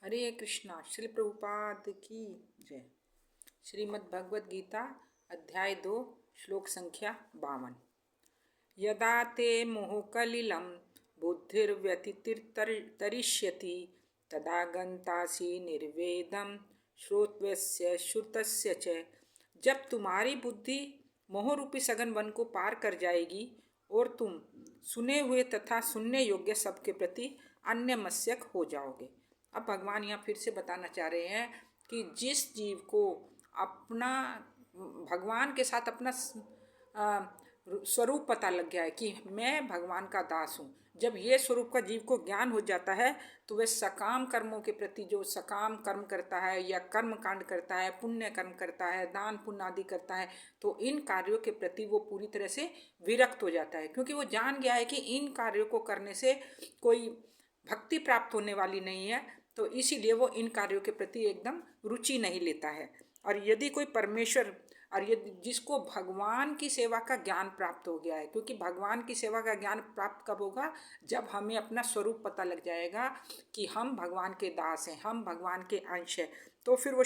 हरे कृष्णा। श्री प्रभुपाद की जय। श्रीमद् भगवद गीता अध्याय 2 श्लोक संख्या 52। यदा ते मोहकलिलं बुद्धिर्व्यतितरिष्यति तदा गन्तासि निर्वेदं श्रोतव्यस्य श्रुतस्य च। जब तुम्हारी बुद्धि मोहरूपी सघन वन को पार कर जाएगी और तुम सुने हुए तथा सुनने योग्य सबके प्रति अन्यमस्यक हो जाओगे। अब भगवान यहाँ फिर से बताना चाह रहे हैं कि जिस जीव को अपना भगवान के साथ अपना स्वरूप पता लग गया है कि मैं भगवान का दास हूँ, जब ये स्वरूप का जीव को ज्ञान हो जाता है तो वह सकाम कर्मों के प्रति जो सकाम कर्म करता है या कर्म कांड करता है, पुण्य कर्म करता है, दान पुण्य आदि करता है, तो इन कार्यों के प्रति वो पूरी तरह से विरक्त हो जाता है, क्योंकि वो जान गया है कि इन कार्यों को करने से कोई भक्ति प्राप्त होने वाली नहीं है। तो इसीलिए वो इन कार्यों के प्रति एकदम रुचि नहीं लेता है। और यदि कोई परमेश्वर और यदि जिसको भगवान की सेवा का ज्ञान प्राप्त हो गया है, क्योंकि भगवान की सेवा का ज्ञान प्राप्त कब होगा? जब हमें अपना स्वरूप पता लग जाएगा कि हम भगवान के दास हैं, हम भगवान के अंश हैं, तो फिर वो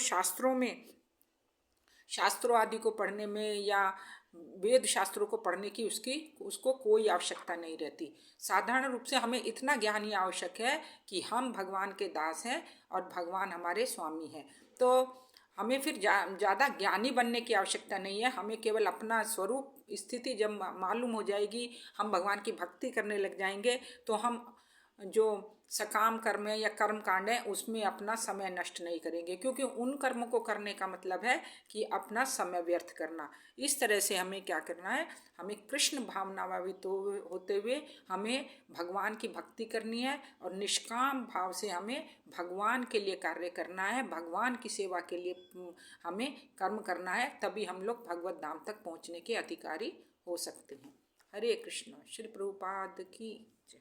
शास्त्रों आदि को पढ़ने में या वेद शास्त्रों को पढ़ने की उसको कोई आवश्यकता नहीं रहती। साधारण रूप से हमें इतना ज्ञान ही आवश्यक है कि हम भगवान के दास हैं और भगवान हमारे स्वामी हैं। तो हमें फिर ज़्यादा ज्ञानी बनने की आवश्यकता नहीं है। हमें केवल अपना स्वरूप स्थिति जब मालूम हो जाएगी, हम भगवान की भक्ति करने लग जाएंगे, तो हम जो सकाम कर्म है या कर्म कांड है उसमें अपना समय नष्ट नहीं करेंगे, क्योंकि उन कर्मों को करने का मतलब है कि अपना समय व्यर्थ करना। इस तरह से हमें क्या करना है? हमें कृष्ण भावनाभावित होते हुए हमें भगवान की भक्ति करनी है और निष्काम भाव से हमें भगवान के लिए कार्य करना है, भगवान की सेवा के लिए हमें कर्म करना है। तभी हम लोग भगवत धाम तक पहुँचने के अधिकारी हो सकते हैं। हरे कृष्ण। श्री प्रभुपाद की जय।